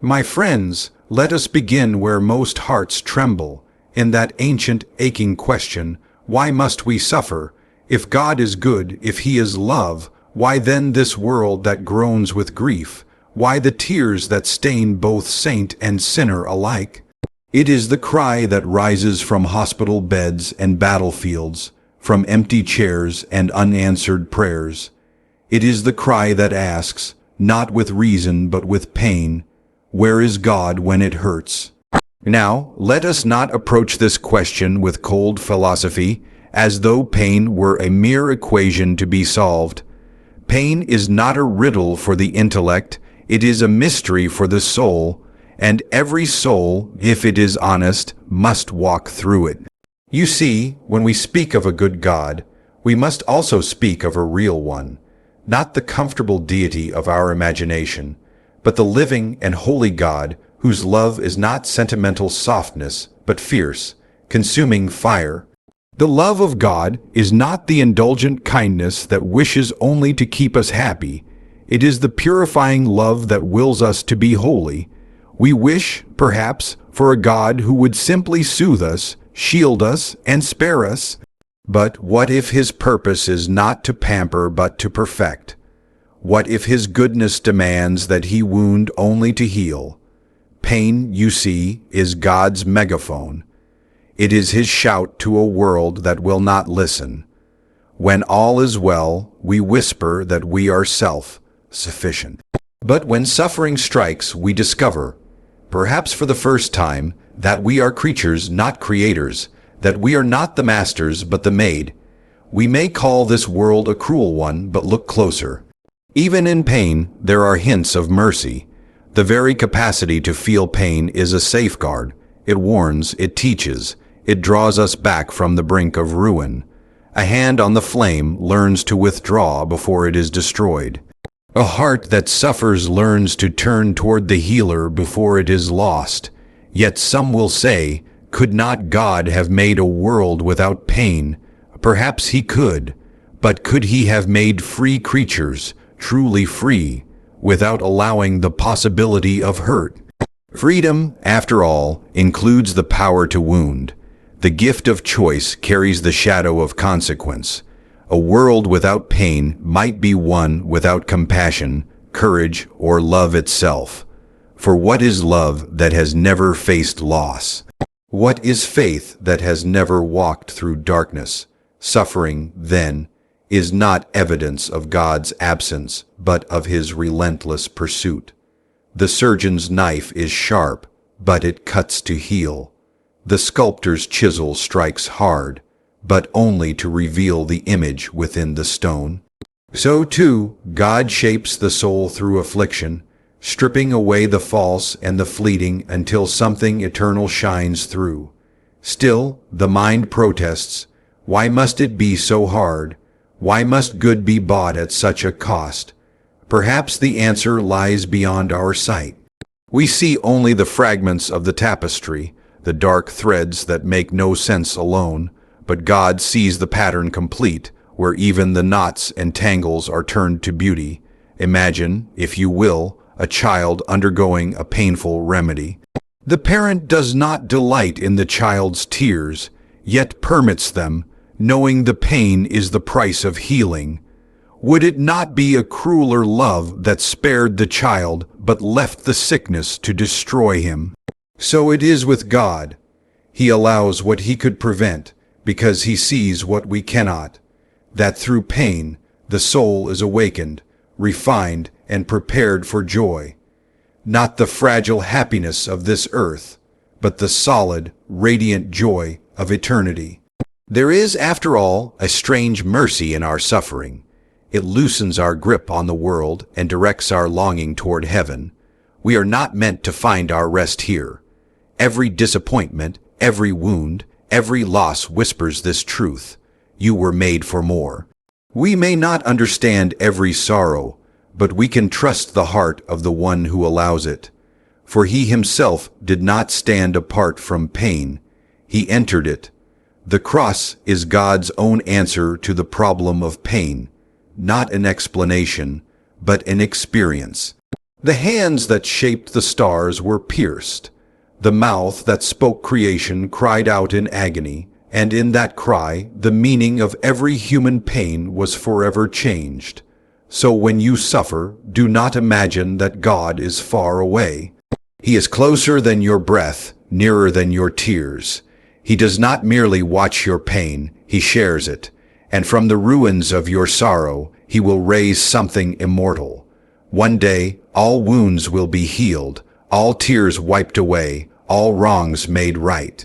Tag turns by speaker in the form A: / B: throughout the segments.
A: My friends, let us begin where most hearts tremble, in that ancient aching question, why must we suffer? If God is good, if He is love, why then this world that groans with grief? Why the tears that stain both saint and sinner alike? It is the cry that rises from hospital beds and battlefields, from empty chairs and unanswered prayers. It is the cry that asks, not with reason but with pain, where is God when it hurts? Now, let us not approach this question with cold philosophy, as though pain were a mere equation to be solved. Pain is not a riddle for the intellect, it is a mystery for the soul, and every soul, if it is honest, must walk through it. You see, when we speak of a good God, we must also speak of a real one, not the comfortable deity of our imagination, but the living and holy God whose love is not sentimental softness, but fierce, consuming fire. The love of God is not the indulgent kindness that wishes only to keep us happy. It is the purifying love that wills us to be holy. We wish, perhaps, for a God who would simply soothe us, shield us, and spare us. But what if His purpose is not to pamper but to perfect? What if His goodness demands that He wound only to heal? Pain, you see, is God's megaphone. It is His shout to a world that will not listen. When all is well, we whisper that we are self-sufficient. But when suffering strikes, we discover, perhaps for the first time, that we are creatures, not creators, that we are not the masters, but the made. We may call this world a cruel one, but look closer. Even in pain, there are hints of mercy. The very capacity to feel pain is a safeguard. It warns, it teaches, it draws us back from the brink of ruin. A hand on the flame learns to withdraw before it is destroyed. A heart that suffers learns to turn toward the healer before it is lost. Yet some will say, could not God have made a world without pain? Perhaps He could, but could He have made free creatures, truly free, without allowing the possibility of hurt? Freedom, after all, includes the power to wound. The gift of choice carries the shadow of consequence. A world without pain might be one without compassion, courage, or love itself. For what is love that has never faced loss? What is faith that has never walked through darkness? Suffering, then, is not evidence of God's absence, but of His relentless pursuit. The surgeon's knife is sharp, but it cuts to heal. The sculptor's chisel strikes hard, but only to reveal the image within the stone. So, too, God shapes the soul through affliction, stripping away the false and the fleeting until something eternal shines through. Still, the mind protests, why must it be so hard? Why must good be bought at such a cost? Perhaps the answer lies beyond our sight. We see only the fragments of the tapestry, the dark threads that make no sense alone, but God sees the pattern complete, where even the knots and tangles are turned to beauty. Imagine, if you will, a child undergoing a painful remedy. The parent does not delight in the child's tears, yet permits them, knowing the pain is the price of healing. Would it not be a crueler love that spared the child but left the sickness to destroy him? So it is with God. He allows what He could prevent, because He sees what we cannot. That through pain, the soul is awakened, refined, and prepared for joy. Not the fragile happiness of this earth, but the solid, radiant joy of eternity. There is, after all, a strange mercy in our suffering. It loosens our grip on the world and directs our longing toward heaven. We are not meant to find our rest here. Every disappointment, every wound, every loss whispers this truth. You were made for more. We may not understand every sorrow, but we can trust the heart of the one who allows it. For He Himself did not stand apart from pain. He entered it. The cross is God's own answer to the problem of pain, not an explanation, but an experience. The hands that shaped the stars were pierced. The mouth that spoke creation cried out in agony, and in that cry the meaning of every human pain was forever changed. So when you suffer, do not imagine that God is far away. He is closer than your breath, nearer than your tears. He does not merely watch your pain, he shares it. And from the ruins of your sorrow, he will raise something immortal. One day, all wounds will be healed, all tears wiped away, all wrongs made right.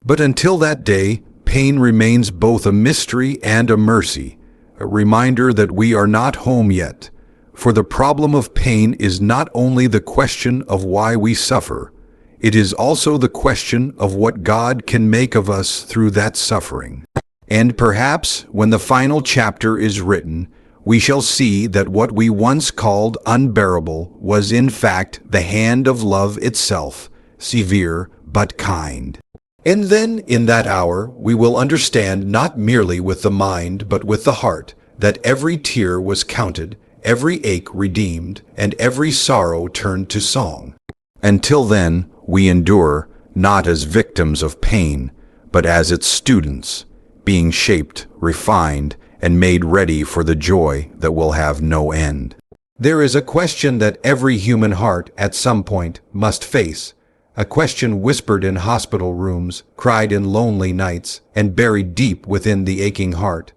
A: But until that day, pain remains both a mystery and a mercy, a reminder that we are not home yet. For the problem of pain is not only the question of why we suffer, it is also the question of what God can make of us through that suffering. And perhaps, when the final chapter is written, we shall see that what we once called unbearable was in fact the hand of love itself, severe but kind. And then, in that hour, we will understand not merely with the mind but with the heart that every tear was counted, every ache redeemed, and every sorrow turned to song. Until then, we endure, not as victims of pain, but as its students, being shaped, refined, and made ready for the joy that will have no end. There is a question that every human heart at some point must face, a question whispered in hospital rooms, cried in lonely nights, and buried deep within the aching heart.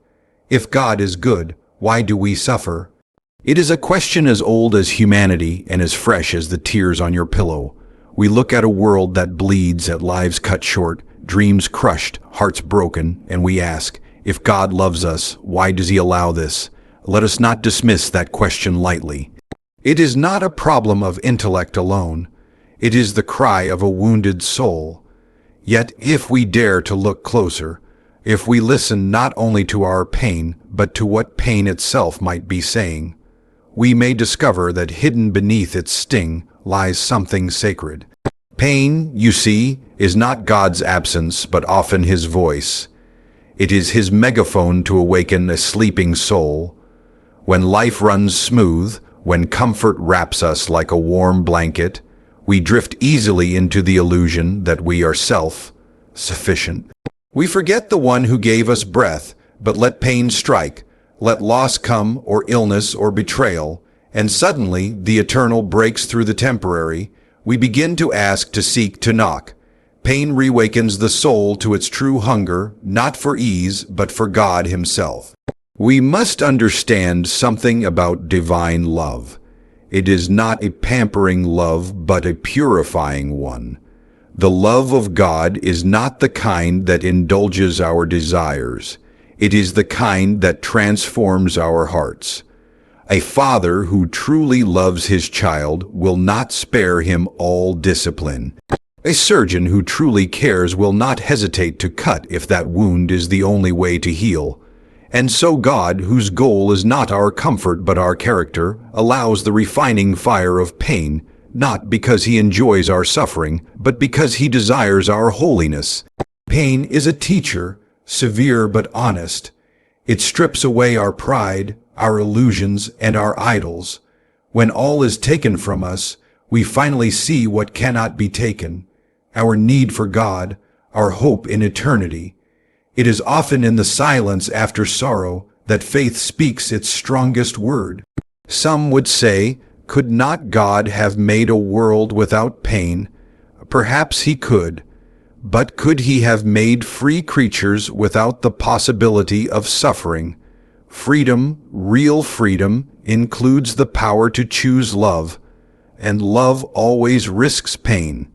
A: If God is good, why do we suffer? It is a question as old as humanity and as fresh as the tears on your pillow. We look at a world that bleeds, at lives cut short, dreams crushed, hearts broken, and we ask, if God loves us, why does he allow this? Let us not dismiss that question lightly. It is not a problem of intellect alone. It is the cry of a wounded soul. Yet if we dare to look closer, if we listen not only to our pain, but to what pain itself might be saying, we may discover that hidden beneath its sting lies something sacred. Pain, you see, is not God's absence, but often his voice. It is his megaphone to awaken a sleeping soul. When life runs smooth, when comfort wraps us like a warm blanket, we drift easily into the illusion that we are self-sufficient. We forget the one who gave us breath, but let pain strike, let loss come, or illness, or betrayal, and suddenly the eternal breaks through the temporary. We begin to ask, to seek, to knock. Pain reawakens the soul to its true hunger, not for ease, but for God himself. We must understand something about divine love. It is not a pampering love, but a purifying one. The love of God is not the kind that indulges our desires. It is the kind that transforms our hearts. A father who truly loves his child will not spare him all discipline. A surgeon who truly cares will not hesitate to cut if that wound is the only way to heal. And so God, whose goal is not our comfort but our character, allows the refining fire of pain, not because he enjoys our suffering, but because he desires our holiness. Pain is a teacher, severe but honest. It strips away our pride, our illusions, and our idols. When all is taken from us, we finally see what cannot be taken, our need for God, our hope in eternity. It is often in the silence after sorrow that faith speaks its strongest word. Some would say, could not God have made a world without pain? Perhaps he could. But could he have made free creatures without the possibility of suffering? Freedom, real freedom, includes the power to choose love, and love always risks pain.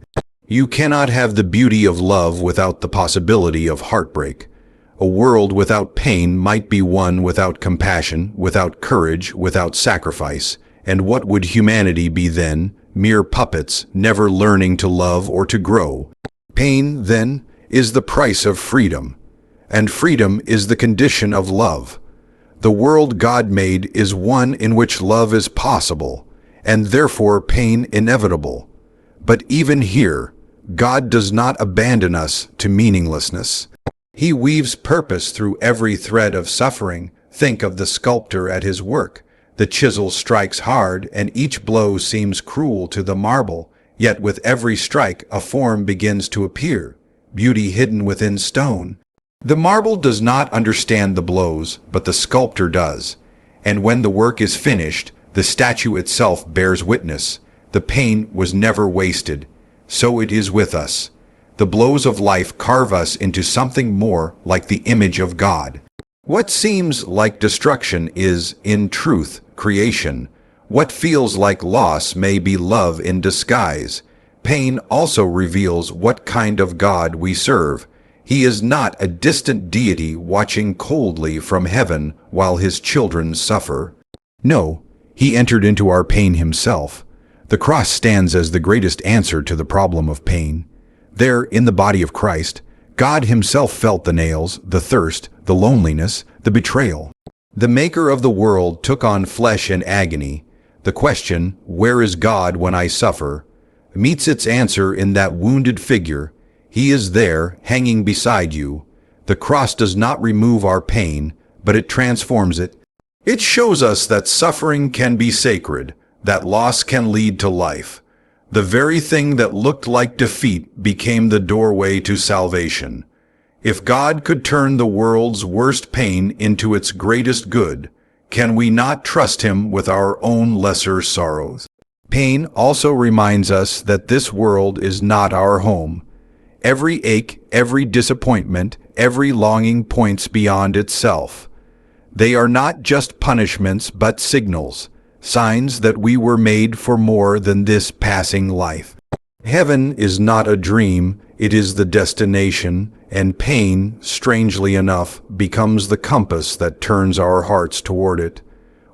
A: You cannot have the beauty of love without the possibility of heartbreak. A world without pain might be one without compassion, without courage, without sacrifice. And what would humanity be then? Mere puppets, never learning to love or to grow. Pain, then, is the price of freedom, and freedom is the condition of love. The world God made is one in which love is possible, and therefore pain inevitable. But even here, God does not abandon us to meaninglessness. He weaves purpose through every thread of suffering. Think of the sculptor at his work. The chisel strikes hard, and each blow seems cruel to the marble, yet with every strike a form begins to appear, beauty hidden within stone. The marble does not understand the blows, but the sculptor does. And when the work is finished, the statue itself bears witness. The pain was never wasted. So it is with us. The blows of life carve us into something more like the image of God. What seems like destruction is, in truth, creation. What feels like loss may be love in disguise. Pain also reveals what kind of God we serve. He is not a distant deity watching coldly from heaven while his children suffer. No, he entered into our pain himself. The cross stands as the greatest answer to the problem of pain. There, in the body of Christ, God himself felt the nails, the thirst, the loneliness, the betrayal. The Maker of the world took on flesh and agony. The question, "Where is God when I suffer?" meets its answer in that wounded figure. He is there, hanging beside you. The cross does not remove our pain, but it transforms it. It shows us that suffering can be sacred, that loss can lead to life. The very thing that looked like defeat became the doorway to salvation. If God could turn the world's worst pain into its greatest good, can we not trust him with our own lesser sorrows? Pain also reminds us that this world is not our home. Every ache, every disappointment, every longing points beyond itself. They are not just punishments but signals, signs that we were made for more than this passing life. Heaven is not a dream, it is the destination, and pain, strangely enough, becomes the compass that turns our hearts toward it.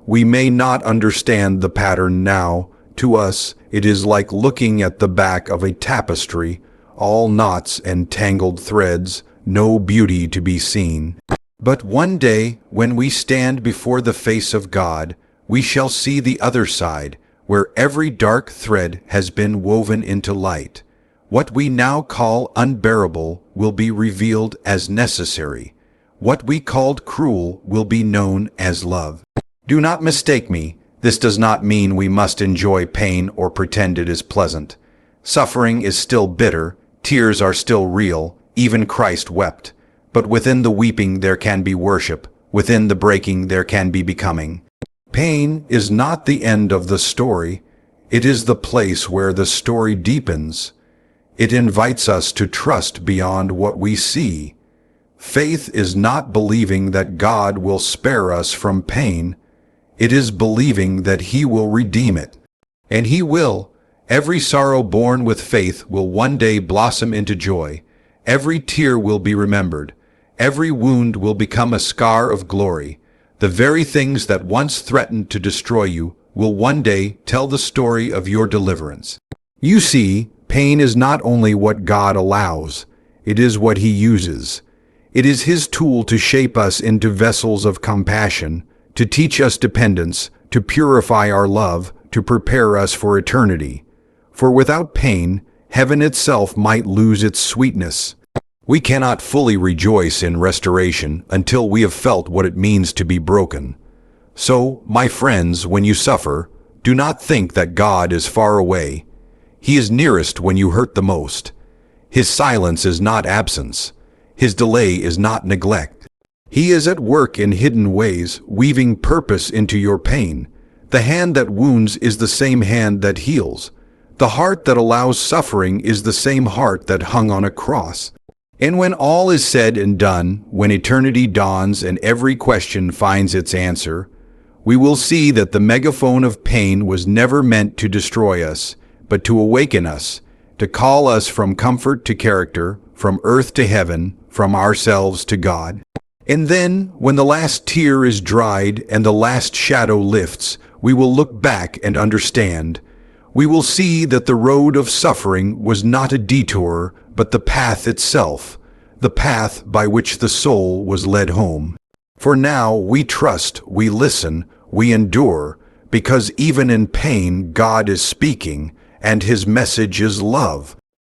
A: We may not understand the pattern now. To us, it is like looking at the back of a tapestry, all knots and tangled threads, no beauty to be seen. But one day, when we stand before the face of God, we shall see the other side, where every dark thread has been woven into light. What we now call unbearable will be revealed as necessary. What we called cruel will be known as love. Do not mistake me. This does not mean we must enjoy pain or pretend it is pleasant. Suffering is still bitter, tears are still real, even Christ wept. But within the weeping there can be worship, within the breaking there can be becoming. Pain is not the end of the story, it is the place where the story deepens. It invites us to trust beyond what we see. Faith is not believing that God will spare us from pain. It is believing that he will redeem it. And he will. Every sorrow born with faith will one day blossom into joy. Every tear will be remembered. Every wound will become a scar of glory. The very things that once threatened to destroy you will one day tell the story of your deliverance. You see, pain is not only what God allows, it is what he uses. It is his tool to shape us into vessels of compassion, to teach us dependence, to purify our love, to prepare us for eternity. For without pain, heaven itself might lose its sweetness. We cannot fully rejoice in restoration until we have felt what it means to be broken. So, my friends, when you suffer, do not think that God is far away. He is nearest when you hurt the most. His silence is not absence. His delay is not neglect. He is at work in hidden ways, weaving purpose into your pain. The hand that wounds is the same hand that heals. The heart that allows suffering is the same heart that hung on a cross. And when all is said and done, when eternity dawns and every question finds its answer, we will see that the megaphone of pain was never meant to destroy us, but to awaken us, to call us from comfort to character, from earth to heaven, from ourselves to God. And then, when the last tear is dried and the last shadow lifts, we will look back and understand. We will see that the road of suffering was not a detour, but the path itself, the path by which the soul was led home. For now we trust, we listen, we endure, because even in pain God is speaking, and his message is love.